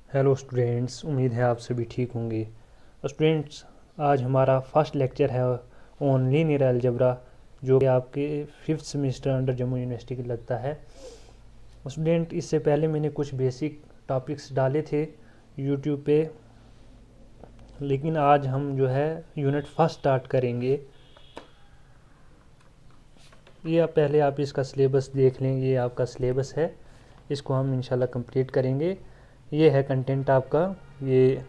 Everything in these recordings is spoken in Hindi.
हेलो स्टूडेंट्स, उम्मीद है आप सभी ठीक होंगे। स्टूडेंट्स, आज हमारा फर्स्ट लेक्चर है ऑन लीनियर अलजेब्रा, जो कि आपके 5th semester under Jammu university के लगता है। स्टूडेंट, इससे पहले मैंने कुछ बेसिक टॉपिक्स डाले थे यूट्यूब पे, लेकिन आज हम जो है यूनिट फर्स्ट स्टार्ट करेंगे। ये पहले आप इसका सिलेबस देख लें, ये आपका सिलेबस है, इसको हम इंशाल्लाह कंप्लीट करेंगे। ये है कंटेंट आपका, ये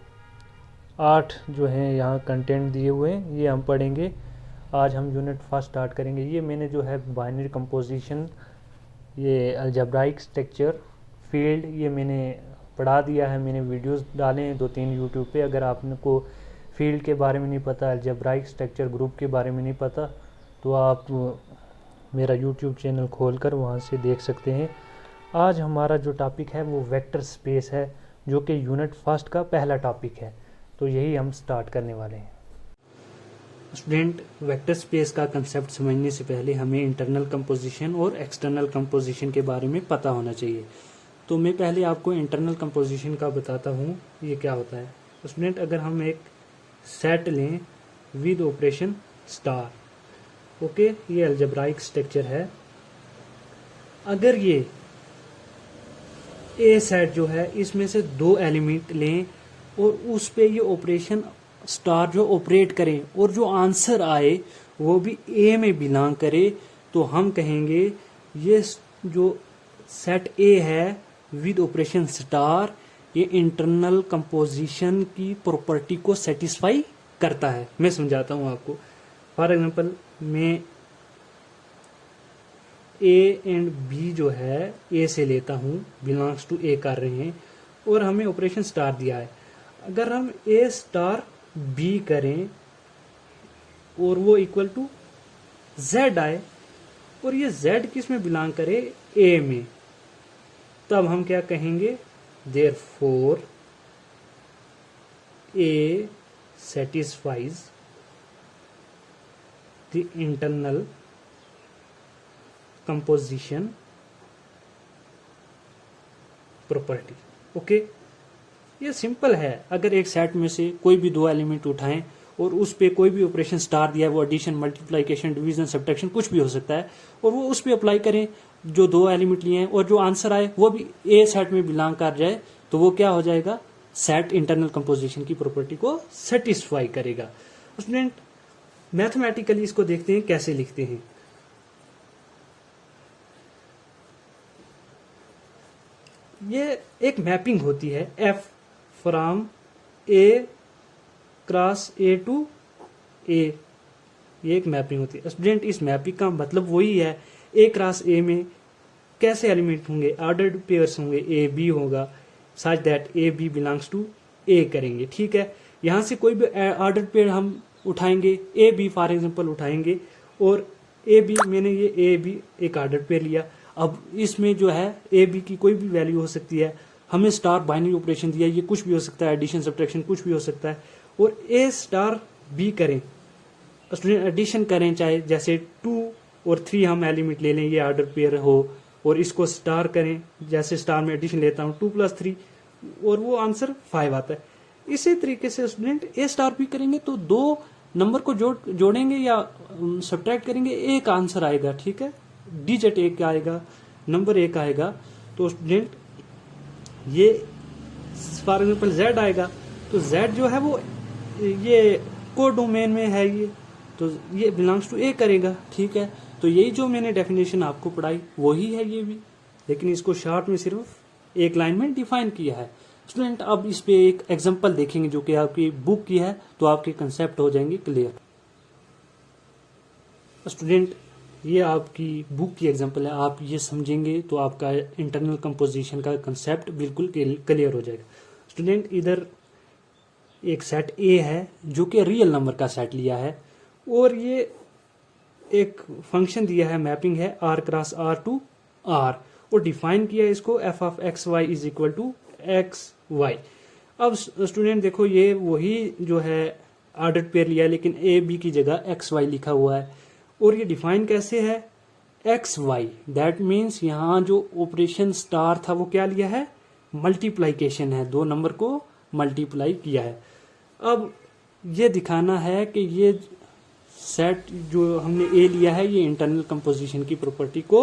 8 जो हैं यहाँ कंटेंट दिए हुए हैं, ये हम पढ़ेंगे। आज हम यूनिट फर्स्ट स्टार्ट करेंगे। ये मैंने जो है बाइनरी कंपोजिशन, ये अलजेब्राइक स्ट्रक्चर, फील्ड, ये मैंने पढ़ा दिया है। मैंने वीडियोस डाले हैं 2-3 यूट्यूब पे। अगर आपको फील्ड के बारे में नहीं पता, अलजेब्राइक स्ट्रक्चर ग्रुप के बारे में नहीं पता, तो आप मेरा यूट्यूब चैनल खोलकर वहाँ से देख सकते हैं। आज हमारा जो टॉपिक है वो वेक्टर स्पेस है, जो कि यूनिट फर्स्ट का पहला टॉपिक है, तो यही हम स्टार्ट करने वाले हैं। स्टूडेंट, वेक्टर स्पेस का कंसेप्ट समझने से पहले हमें इंटरनल कंपोजिशन और एक्सटर्नल कंपोजिशन के बारे में पता होना चाहिए। तो मैं पहले आपको इंटरनल कंपोजिशन का बताता हूँ, ये क्या होता है। स्टूडेंट, अगर हम एक सेट लें विद ऑपरेशन स्टार, ओके, ये अलजेब्राइक स्ट्रक्चर है। अगर ये ए सेट जो है, इसमें से 2 एलिमेंट लें और उस पे ये ऑपरेशन स्टार जो ऑपरेट करें और जो आंसर आए वो भी ए में बिलोंग करे, तो हम कहेंगे ये जो सेट ए है विद ऑपरेशन स्टार, ये इंटरनल कंपोजिशन की प्रॉपर्टी को सेटिस्फाई करता है। मैं समझाता हूँ आपको। फॉर एग्जांपल, मैं ए एंड बी जो है ए से लेता हूँ, बिलोंग्स टू ए कर रहे हैं, और हमें ऑपरेशन स्टार दिया है। अगर हम ए स्टार बी करें और वो इक्वल टू जेड आए, और ये जेड किस में बिलोंग करे, ए में, तब हम क्या कहेंगे, therefore A satisfies the internal composition property. Okay, ये सिंपल है। अगर एक सेट में से कोई भी 2 एलिमेंट उठाएं और उस पे कोई भी ऑपरेशन स्टार दिया है, वो एडिशन, मल्टीप्लिकेशन, डिवीजन, सब्ट्रैक्शन, कुछ भी हो सकता है, और वो उस पे अप्लाई करें जो 2 एलिमेंट लिए हैं, और जो आंसर आए वो भी ए सेट में बिलोंग कर जाए, तो वो क्या हो जाएगा, सेट इंटरनल कंपोजिशन की प्रॉपर्टी को सेटिस्फाई करेगा। स्टूडेंट, मैथमेटिकली इसको देखते हैं कैसे लिखते हैं। ये एक मैपिंग होती है, F from A cross A to A, ये एक मैपिंग होती है। स्टूडेंट, इस मैपिंग का मतलब वही है, ए क्रॉस ए में कैसे एलिमेंट होंगे, ऑर्डर्ड पेयर्स होंगे, ए बी होगा, such that A B belongs to A करेंगे। ठीक है, यहां से कोई भी ऑर्डर्ड पेयर हम उठाएंगे, ए बी फॉर एग्जांपल उठाएंगे, और ए बी, मैंने ये ए बी एक ऑर्डर्ड पेयर लिया। अब इसमें जो है ए बी की कोई भी वैल्यू हो सकती है, हमें स्टार बाइनरी ऑपरेशन दिया, ये कुछ भी हो सकता है, एडिशन, सब्ट्रैक्शन, कुछ भी हो सकता है, और ए स्टार बी करें, स्टूडेंट एडिशन करें, चाहे जैसे 2 और 3 हम एलिमेंट ले लें, ये ऑर्डर पेयर हो, और इसको स्टार करें, जैसे स्टार में एडिशन लेता हूँ 2 + 3, और वो आंसर 5 आता है। इसी तरीके से स्टूडेंट ए स्टार भी करेंगे तो 2 नंबर को जोड़ेंगे या सब्ट्रैक्ट करेंगे, एक आंसर आएगा। ठीक है, डिजिट एक आएगा, नंबर एक आएगा। तो स्टूडेंट, ये फॉर एग्जाम्पल जेड आएगा, तो जेड जो है वो ये को डोमेन में है, ये तो ये बिलोंग्स टू ए करेगा। ठीक है, तो यही जो मैंने डेफिनेशन आपको पढ़ाई वही है ये भी, लेकिन इसको शॉर्ट में सिर्फ एक लाइन में डिफाइन किया है। स्टूडेंट, अब इस पे एक एग्जांपल देखेंगे जो कि आपकी बुक की है, तो आपके कंसेप्ट हो जाएंगे क्लियर। स्टूडेंट, ये आपकी बुक की एग्जांपल है, आप ये समझेंगे तो आपका इंटरनल कंपोजिशन का कंसेप्ट बिल्कुल क्लियर हो जाएगा। स्टूडेंट, इधर एक सेट ए है जो कि रियल नंबर का सेट लिया है, और ये एक फंक्शन दिया है, मैपिंग है R cross R to R, और डिफाइन किया है इसको F of X Y is equal to X Y. अब स्टूडेंट देखो, ये वही जो है ऑर्डर्ड पेयर लिया है, लेकिन ए बी की जगह एक्स वाई लिखा हुआ है, और ये डिफाइन कैसे है, एक्स वाई, दैट मीन्स यहाँ जो ऑपरेशन स्टार था वो क्या लिया है, मल्टीप्लाइकेशन है, दो नंबर को मल्टीप्लाई किया है। अब ये दिखाना है कि ये सेट जो हमने ए लिया है ये इंटरनल कंपोजिशन की प्रॉपर्टी को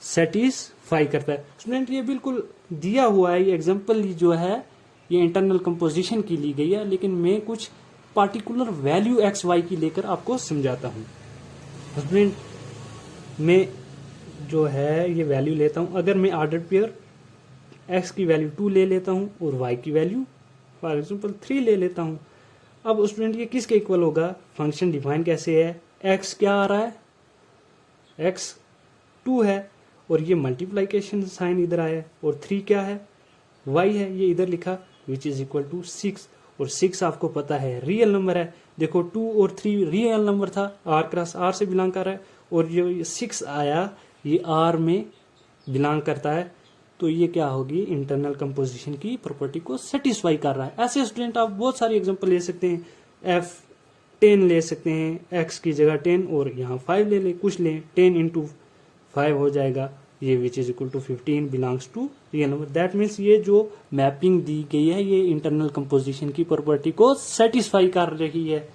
सेटिस्फाई करता है। स्टूडेंट ये बिल्कुल दिया हुआ है, ये एग्जांपल जो है ये इंटरनल कंपोजिशन की ली गई है, लेकिन मैं कुछ पार्टिकुलर वैल्यू एक्स वाई की लेकर आपको समझाता हूँ। स्टूडेंट मैं जो है ये वैल्यू लेता हूँ, अगर मैं ऑर्डर पेयर एक्स की वैल्यू 2 ले लेता हूँ और वाई की वैल्यू फॉर एग्जांपल 3 ले लेता हूँ। अब स्टूडेंट ये किसके इक्वल होगा? फंक्शन डिफाइन कैसे है? एक्स क्या आ रहा है? एक्स 2 है और ये मल्टीप्लाइकेशन साइन इधर आया और 3 क्या है? वाई है, ये इधर लिखा विच इज इक्वल टू 6 और 6 आपको पता है रियल नंबर है। देखो 2 और 3 रियल नंबर था, आर क्रॉस आर से बिलोंग कर रहा है और ये 6 आया ये आर में बिलोंग करता है, तो ये क्या होगी? इंटरनल कंपोजिशन की प्रॉपर्टी को सेटिस्फाई कर रहा है। ऐसे स्टूडेंट आप बहुत सारे एग्जांपल ले सकते हैं, F10 ले सकते हैं, x की जगह 10 और यहाँ 5 ले कुछ लें, 10 इंटू 5 हो जाएगा ये which is equal to 15 belongs to real number. That means ये जो मैपिंग दी गई है ये इंटरनल कंपोजिशन की प्रॉपर्टी को सेटिस्फाई कर रही है।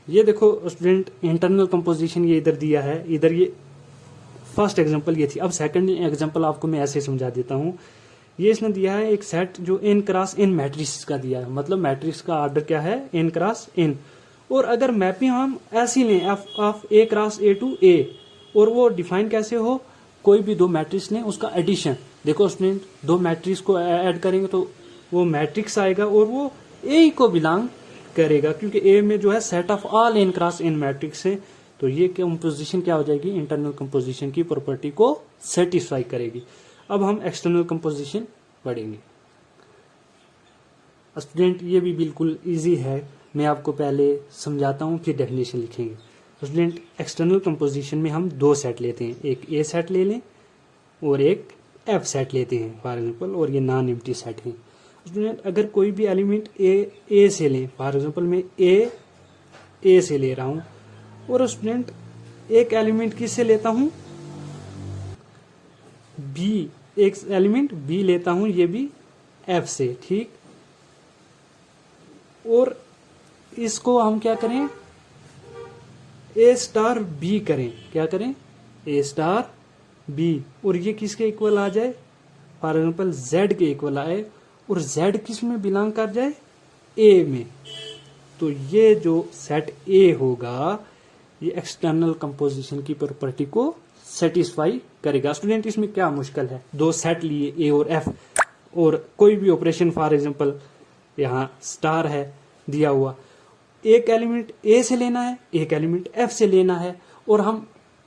ये देखो स्टूडेंट इंटरनल कंपोजिशन ये इधर दिया है, इधर ये फर्स्ट एग्जांपल ये थी। अब सेकंड एग्जांपल आपको मैं ऐसे समझा देता हूँ। ये इसने दिया है एक सेट जो n क्रॉस n मैट्रिक्स का दिया है, मतलब मैट्रिक्स का ऑर्डर क्या है? n cross n। और अगर मैपिंग हम ऐसी लें of a cross a to a और वो डिफाइन कैसे हो? कोई भी दो मैट्रिक्स लें उसका एडिशन। देखो स्टूडेंट दो मैट्रिक्स को ऐड करेंगे तो वो मैट्रिक्स आएगा और वो a को बिलोंग करेगा, क्योंकि a में जो है set of all n cross n matrix है, तो ये कंपोजिशन क्या हो जाएगी? इंटरनल कंपोजिशन की प्रॉपर्टी को सेटिस्फाई करेगी। अब हम एक्सटर्नल कंपोजिशन पढ़ेंगे। स्टूडेंट ये भी बिल्कुल इजी है, मैं आपको पहले समझाता हूँ फिर डेफिनेशन लिखेंगे। स्टूडेंट एक्सटर्नल कंपोजिशन में हम दो सेट लेते हैं, एक ए सेट ले लें और एक एफ सेट लेते हैं फॉर एग्जांपल, और ये नॉन एम्प्टी सेट है। स्टूडेंट अगर कोई भी एलिमेंट ए से लें, फॉर एग्जांपल मैं ए से ले रहा हूँ और स्टूडेंट एक एलिमेंट किससे लेता हूँ? बी, एक एलिमेंट बी लेता हूं, ये भी एफ से, ठीक। और इसको हम क्या करें? ए स्टार बी करें, क्या करें? ए स्टार बी, और ये किसके इक्वल आ जाए? फॉर एग्जाम्पल जेड के इक्वल आए और जेड किस में बिलोंग कर जाए? ए में। तो ये जो सेट ए होगा ये एक्सटर्नल कंपोजिशन की प्रॉपर्टी को सेटिस्फाई करेगा। स्टूडेंट इसमें क्या मुश्किल है? दो सेट लिए ए और एफ, और कोई भी ऑपरेशन फॉर एग्जांपल यहाँ स्टार है दिया हुआ, एक एलिमेंट ए से लेना है एक एलिमेंट एफ से लेना है, और हम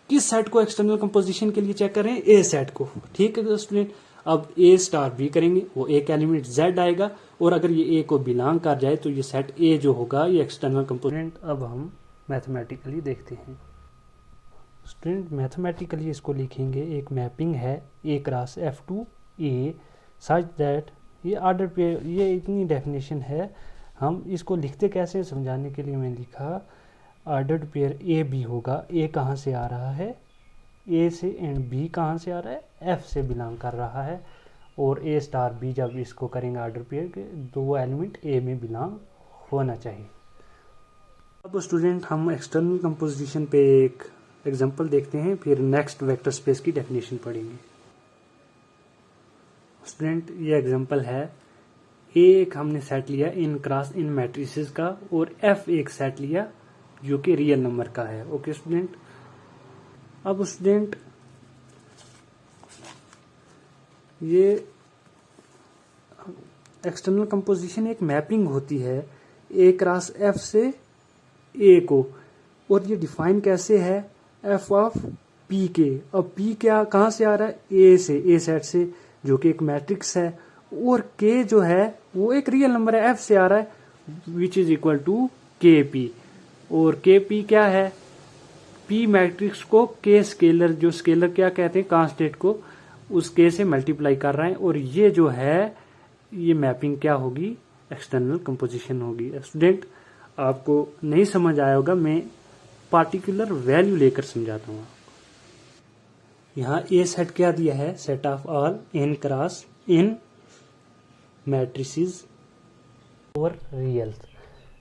किस सेट को एक्सटर्नल कंपोजिशन के लिए चेक कर रहे हैं? ए सेट को, ठीक है स्टूडेंट। अब ए स्टार बी करेंगे, वो एक एलिमेंट जेड आएगा, और अगर ये ए को बिलोंग कर जाए तो ये सेट ए जो होगा ये एक्सटर्नल कंपोजिशन। अब हम मैथमेटिकली देखते हैं। स्टूडेंट मैथमेटिकली इसको लिखेंगे, एक मैपिंग है A cross F to A such that, ये ऑर्डर पे, ये इतनी डेफिनेशन है। हम इसको लिखते कैसे समझाने के लिए मैं लिखा ऑर्डर्ड पेयर ए बी होगा। ए कहाँ से आ रहा है? ए से, एंड बी कहाँ से आ रहा है? एफ से बिलोंग कर रहा है, और ए स्टार बी जब इसको करेंगे ऑर्डर पेयर के, दो एलिमेंट ए में बिलोंग होना चाहिए। अब स्टूडेंट हम एक्सटर्नल कंपोजिशन पे एक एग्जांपल देखते हैं, फिर नेक्स्ट वेक्टर स्पेस की डेफिनेशन पढ़ेंगे। स्टूडेंट ये एग्जांपल है, ए एक हमने सेट लिया इन क्रॉस इन मैट्रिसेस का, और एफ एक सेट लिया जो कि रियल नंबर का है। ओके स्टूडेंट, अब स्टूडेंट ये एक्सटर्नल कंपोजिशन एक मैपिंग होती है ए क्रॉस एफ से ए को, और ये डिफाइन कैसे है? एफ ऑफ पी के। अब पी क्या कहाँ से आ रहा है? ए से, ए सेट से, जो कि एक मैट्रिक्स है, और के जो है वो एक रियल नंबर है, एफ से आ रहा है, विच is equal to K P. और के पी क्या है? पी मैट्रिक्स को के स्केलर, जो स्केलर क्या कहते हैं? कांस्टेंट को, उस के से मल्टीप्लाई कर रहे हैं, और ये जो है ये मैपिंग क्या होगी? एक्सटर्नल कंपोजिशन होगी। स्टूडेंट आपको नहीं समझ आया होगा, मैं पार्टिकुलर वैल्यू लेकर समझाता हूँ। यहाँ ए सेट क्या दिया है? Set of all N cross N matrices और रियल्स।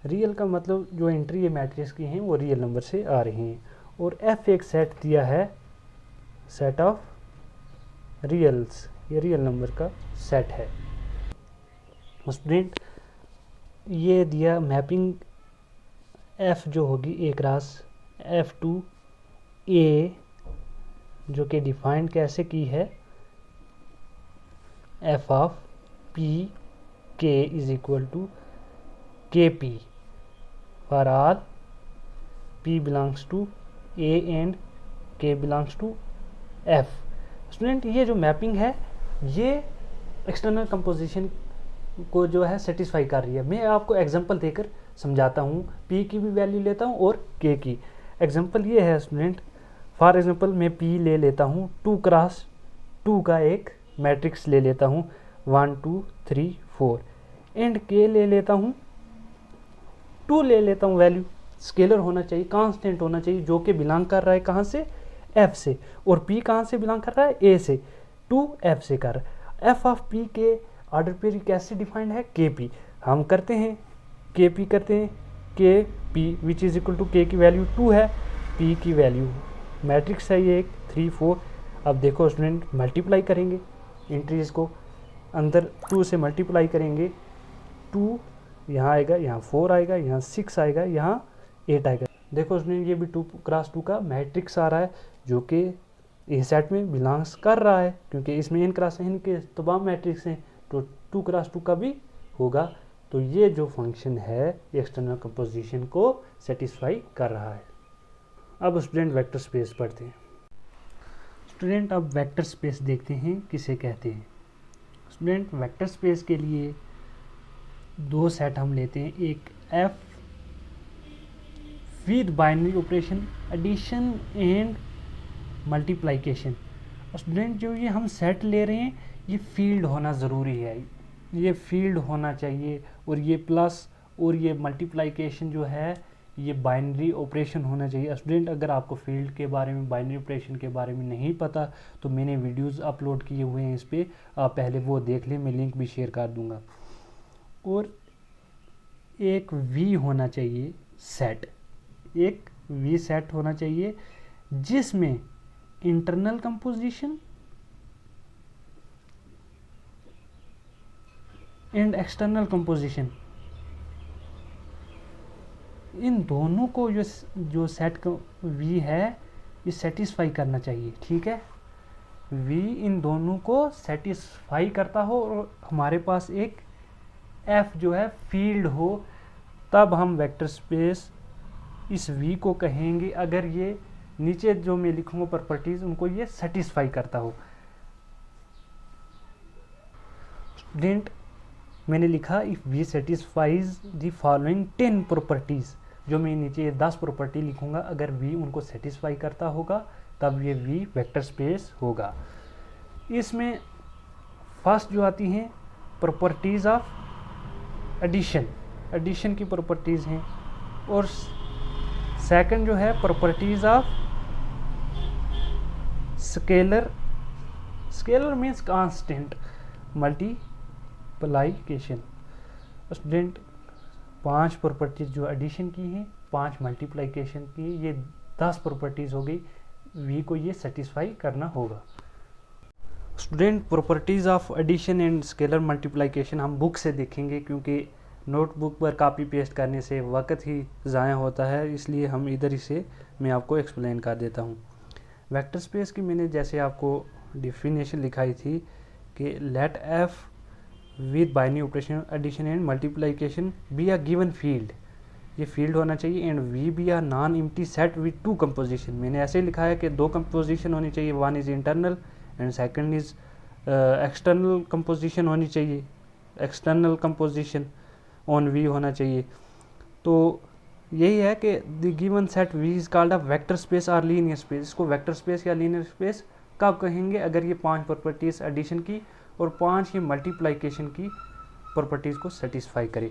रियल का मतलब जो एंट्री ये मैट्रिक्स की हैं वो रियल नंबर से आ रही हैं, और एफ एक सेट दिया है, सेट ऑफ रियल्स, ये रियल नंबर का सेट है। स्टूडेंट ये दिया मैपिंग एफ जो होगी A cross F to A, जो कि डिफाइंड कैसे की है, F of P K is equal to K P for all P belongs to A and K belongs to F. Student ये जो मैपिंग है ये एक्सटर्नल कंपोजिशन को जो है सेटिस्फाई कर रही है। मैं आपको एग्जांपल देकर समझाता हूँ, पी की भी वैल्यू लेता हूँ और के की। एग्जांपल ये है स्टूडेंट, फॉर एग्जांपल मैं पी ले लेता हूँ 2 क्रॉस 2 का एक मैट्रिक्स ले लेता हूँ 1 2 3 4, एंड के ले लेता हूँ 2 ले लेता हूँ, वैल्यू स्केलर होना चाहिए, कांस्टेंट होना चाहिए, जो कि बिलोंग कर रहा है कहाँ से, एफ से, और पी कहाँ से बिलोंग कर रहा है, ए से, 2 एफ से कर रहा है। एफ ऑफ पी के ऑर्डर पे कैसे डिफाइंड है, के पी। हम करते हैं के पी करते हैं, K P which is equal to K की वैल्यू 2 है, पी की वैल्यू मैट्रिक्स है ये 3 4। अब देखो स्टूडेंट मल्टीप्लाई करेंगे एंट्रीज को, अंदर 2 से मल्टीप्लाई करेंगे, 2 यहाँ आएगा, यहाँ 4 आएगा, यहाँ 6 आएगा, यहाँ 8 आएगा। देखो स्टूडेंट ये भी 2 क्रॉस 2 का मैट्रिक्स आ रहा है, जो कि ए सेट में बिलोंग्स कर रहा है, क्योंकि इसमें एन क्रॉस एन के तमाम मैट्रिक्स हैं, तो 2 क्रॉस 2 का भी होगा। तो ये जो फंक्शन है एक्सटर्नल कंपोजिशन को सेटिस्फाई कर रहा है। अब स्टूडेंट वेक्टर स्पेस पढ़ते हैं। स्टूडेंट अब वेक्टर स्पेस देखते हैं किसे कहते हैं। स्टूडेंट वेक्टर स्पेस के लिए 2 सेट हम लेते हैं, एक F with binary operation addition and multiplication. Student जो ये हम सेट ले रहे हैं ये फील्ड होना ज़रूरी है, ये फील्ड होना चाहिए, और ये प्लस और ये मल्टीप्लिकेशन जो है ये बाइनरी ऑपरेशन होना चाहिए। स्टूडेंट अगर आपको फील्ड के बारे में, बाइनरी ऑपरेशन के बारे में नहीं पता तो मैंने वीडियोस अपलोड किए हुए हैं इस पर, आप पहले वो देख लें, मैं लिंक भी शेयर कर दूंगा। और एक वी होना चाहिए सेट, एक वी सेट होना चाहिए जिसमें internal composition and external composition, इन दोनों को जो सेट वी है ये सेटिस्फाई करना चाहिए। ठीक है, वी इन दोनों को सेटिस्फाई करता हो और हमारे पास एक एफ जो है फील्ड हो, तब हम वेक्टर स्पेस इस वी को कहेंगे, अगर ये नीचे जो मैं लिखूंगा प्रॉपर्टीज उनको ये सेटिस्फाई करता हो। स्टूडेंट मैंने लिखा if we satisfies the following 10 properties, जो मैं नीचे 10 प्रॉपर्टी लिखूंगा, अगर वी उनको सेटिस्फाई करता होगा तब ये वी वेक्टर स्पेस होगा। इसमें फर्स्ट जो आती हैं प्रॉपर्टीज ऑफ एडिशन, एडिशन की प्रॉपर्टीज हैं, और सेकंड जो है properties of scalar, scalar means constant, multiplication. Student 5 properties जो एडिशन की हैं, 5 मल्टीप्लिकेशन की, ये 10 प्रॉपर्टीज हो गई, वी को ये सेटिस्फाई करना होगा। Student properties of addition and scalar multiplication हम बुक से देखेंगे, क्योंकि नोटबुक पर कॉपी पेस्ट करने से वक्त ही ज़ाया होता है, इसलिए हम इधर ही से मैं आपको एक्सप्लेन कर देता हूँ। वेक्टर स्पेस की मैंने जैसे आपको डिफिनेशन लिखाई थी कि let F with binary operation addition and multiplication be a given field, ये फील्ड होना चाहिए, and V be a non empty set with 2 composition. मैंने ऐसे लिखा है कि 2 कंपोजिशन होनी चाहिए, 1 is internal and second is external composition होनी चाहिए, एक्सटर्नल कंपोजिशन ऑन वी होना चाहिए। तो यही है कि the given set V is called a vector space और लीनियर स्पेस। इसको वेक्टर स्पेस या लीनियर स्पेस कब कहेंगे, अगर ये 5 प्रॉपर्टीज एडिशन की और 5 ये मल्टीप्लिकेशन की प्रॉपर्टीज को सेटिस्फाई करे।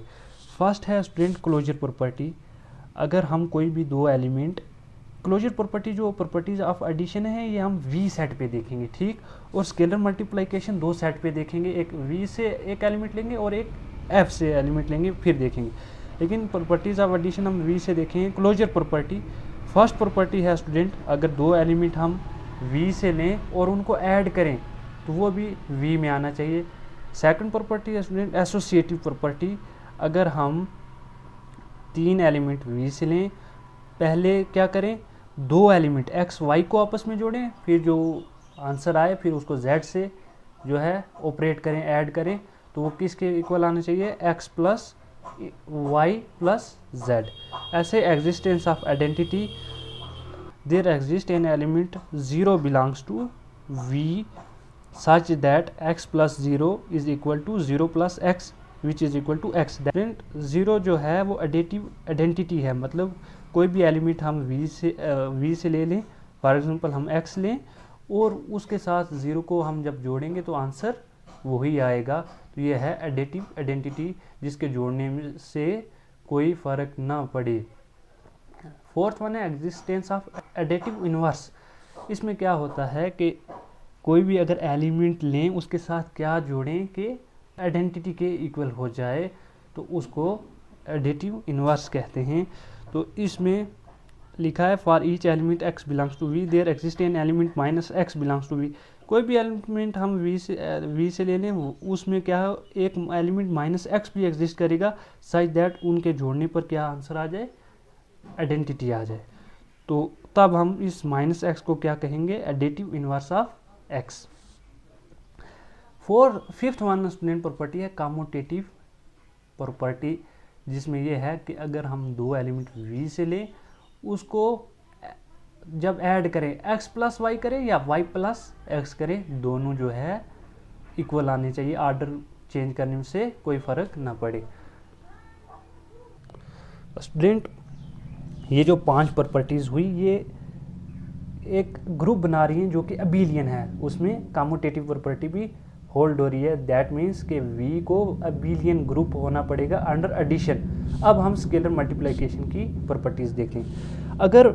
फर्स्ट है स्टूडेंट क्लोजर प्रॉपर्टी। अगर हम कोई भी 2 एलिमेंट क्लोजर प्रॉपर्टी जो प्रॉपर्टीज ऑफ एडिशन है ये हम वी सेट पे देखेंगे, ठीक। और स्केलर मल्टीप्लिकेशन दो सेट पे देखेंगे, एक वी से एक एलिमेंट लेंगे और एक एफ से एलिमेंट लेंगे फिर देखेंगे। लेकिन प्रॉपर्टीज ऑफ एडिशन हम वी से देखेंगे। क्लोजर प्रॉपर्टी, फर्स्ट प्रॉपर्टी है स्टूडेंट, अगर दो एलिमेंट हम वी से लें और उनको ऐड करें तो वो भी वी में आना चाहिए। सेकंड प्रॉपर्टी है स्टूडेंट एसोसिएटिव प्रॉपर्टी, अगर हम तीन एलिमेंट वी से लें, पहले क्या करें, दो एलिमेंट एक्स वाई को आपस में जोड़ें, फिर जो आंसर आए फिर उसको जेड से जो है ऑपरेट करें, ऐड करें, तो वो किसके इक्वल आना चाहिए, X plus Y plus Z. ऐसे existence of identity, there exist an element 0 belongs to V such that x plus 0 is equal to 0 plus X which is equal to X. That 0 जो है वो एडिटिव आइडेंटिटी है, मतलब कोई भी एलिमेंट हम v से ले लें, फॉर एग्जांपल हम x लें और उसके साथ 0 को हम जब जोड़ेंगे तो आंसर वही आएगा। तो ये है एडिटिव आइडेंटिटी जिसके जोड़ने में से कोई फ़र्क ना पड़े। फोर्थ वन है एग्जिस्टेंस ऑफ एडिटिव इनवर्स। इसमें क्या होता है कि कोई भी अगर एलिमेंट लें उसके साथ क्या जोड़ें कि आइडेंटिटी के इक्वल हो जाए, तो उसको एडिटिव इनवर्स कहते हैं। तो इसमें लिखा है for each element x belongs to v there exist an element minus x belongs to v। कोई भी एलिमेंट हम v से ले लें, उसमें क्या एक एलिमेंट माइनस x भी एग्जिस्ट करेगा सच दैट उनके जोड़ने पर क्या आंसर आ जाए, आइडेंटिटी आ जाए। तो तब हम इस माइनस x को क्या कहेंगे, additive inverse of x। Fifth one student property है कम्यूटेटिव प्रॉपर्टी, जिसमें यह है कि अगर हम दो एलिमेंट v से लें, उसको जब ऐड करें x प्लस वाई करें या y प्लस एक्स करें, दोनों जो है इक्वल आने चाहिए, आर्डर चेंज करने से कोई फर्क ना पड़े। स्टूडेंट ये जो 5 प्रॉपर्टीज हुई ये एक ग्रुप बना रही हैं जो कि अबिलियन है, उसमें कम्यूटेटिव प्रॉपर्टी भी होल्ड हो रही है। दैट मीन्स कि v को अबिलियन ग्रुप होना पड़ेगा अंडर एडिशन। अब हम स्केलर मल्टीप्लिकेशन की प्रॉपर्टीज देखें। अगर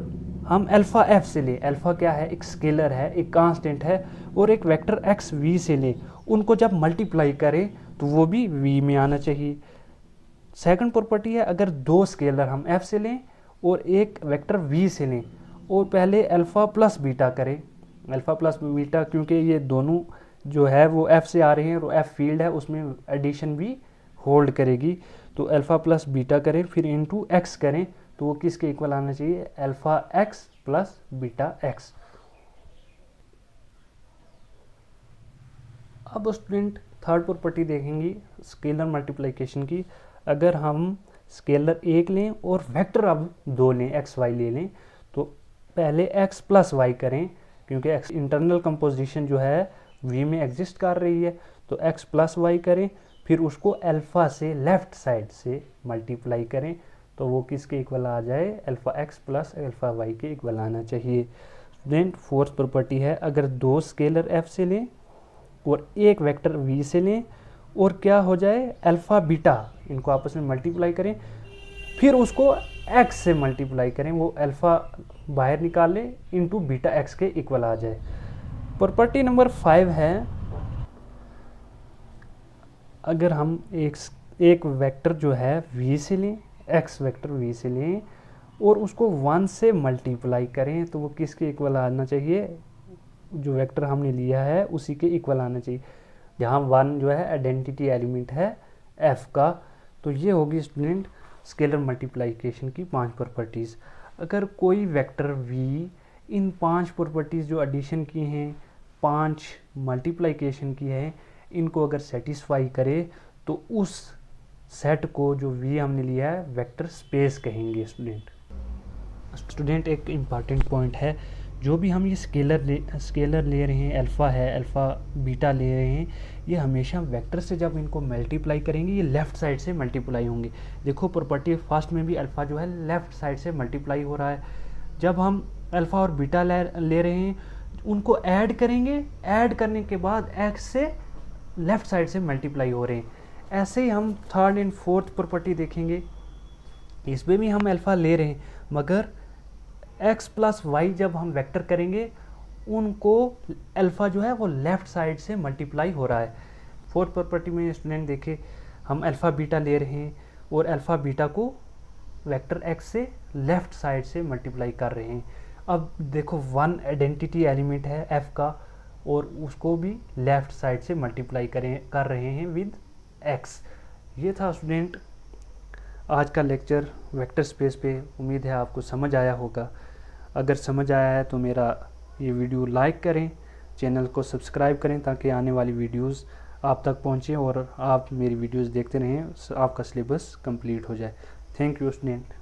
हम अल्फा f से लें, अल्फा क्या है, एक स्केलर है, एक कांस्टेंट है, और एक वेक्टर x v से लें, उनको जब मल्टीप्लाई करें तो वो भी v में आना चाहिए। सेकंड प्रॉपर्टी है अगर दो स्केलर हम f से लें और एक वेक्टर v से लें और पहले अल्फा प्लस बीटा करें, अल्फा प्लस बीटा क्योंकि ये दोनों जो है वो f से आ रहे हैं और f फील्ड है, उसमें एडिशन भी होल्ड करेगी। तो अल्फा प्लस बीटा करें फिर इनटू x करें तो वो किसके इक्वल आना चाहिए, alpha x plus beta x। अब स्टूडेंट थर्ड प्रॉपर्टी देखेंगी स्केलर मल्टीप्लिकेशन की। अगर हम स्केलर एक लें और वेक्टर अब दो लें, एक्स वाई ले लें, तो पहले x प्लस वाई करें क्योंकि x इंटरनल कंपोजिशन जो है v में एग्जिस्ट कर रही है, तो x प्लस वाई करें, फिर उसको अल्फा से लेफ्ट साइड से मल्टीप्लाई करें तो वो किसके इक्वल आ जाए, alpha x plus alpha y के इक्वल आना चाहिए। देन फोर्थ प्रॉपर्टी है अगर दो स्केलर f से लें और एक वेक्टर v से लें और क्या हो जाए, अल्फा बीटा, इनको आपस में मल्टीप्लाई करें, फिर उसको x से मल्टीप्लाई करें, वो अल्फा बाहर निकालें इनटू बीटा x के इक्वल आ जाए। प्रॉपर्टी नंबर 5 है अगर हम एक वेक्टर जो है v से लें, x वेक्टर v से लें और उसको 1 से मल्टीप्लाई करें तो वो किसके इक्वल आना चाहिए, जो वेक्टर हमने लिया है उसी के इक्वल आना चाहिए, जहाँ 1 जो है आइडेंटिटी एलिमेंट है f का। तो ये होगी स्टूडेंट स्केलर मल्टीप्लिकेशन की 5 प्रॉपर्टीज़। अगर कोई वेक्टर v इन 5 प्रॉपर्टीज़ जो एडिशन की हैं, 5 मल्टीप्लिकेशन की है, इनको अगर सेटिस्फाई करे तो उस सेट को जो v हमने लिया है वेक्टर स्पेस कहेंगे। स्टूडेंट एक इम्पॉर्टेंट पॉइंट है, जो भी हम ये स्केलर ले रहे हैं, अल्फ़ा है, अल्फ़ा बीटा ले रहे हैं, ये हमेशा वेक्टर से जब इनको मल्टीप्लाई करेंगे ये लेफ़्ट साइड से मल्टीप्लाई होंगे। देखो प्रॉपर्टी फर्स्ट में भी अल्फ़ा जो है लेफ़्ट साइड से मल्टीप्लाई हो रहा है। जब हम अल्फ़ा और बीटा ले रहे हैं उनको ऐड करेंगे, ऐड करने के बाद x से लेफ़्ट साइड से मल्टीप्लाई हो रहे हैं। ऐसे ही हम थर्ड एंड फोर्थ प्रॉपर्टी देखेंगे, इसमें भी हम अल्फ़ा ले रहे हैं मगर एक्स प्लस वाई जब हम वेक्टर करेंगे उनको अल्फ़ा जो है वो लेफ़्ट साइड से मल्टीप्लाई हो रहा है। फोर्थ प्रॉपर्टी में स्टूडेंट देखे हम अल्फ़ा बीटा ले रहे हैं और अल्फ़ा बीटा को वेक्टर एक्स से लेफ़्ट साइड से मल्टीप्लाई कर रहे हैं। अब देखो वन आइडेंटिटी एलिमेंट है एफ का और उसको भी लेफ़्ट साइड से मल्टीप्लाई कर रहे हैं विद एक्स। ये था स्टूडेंट आज का लेक्चर वेक्टर स्पेस पे। उम्मीद है आपको समझ आया होगा। अगर समझ आया है तो मेरा ये वीडियो लाइक करें, चैनल को सब्सक्राइब करें ताकि आने वाली वीडियोस आप तक पहुंचे और आप मेरी वीडियोस देखते रहें, आपका सिलेबस कंप्लीट हो जाए। Thank you student.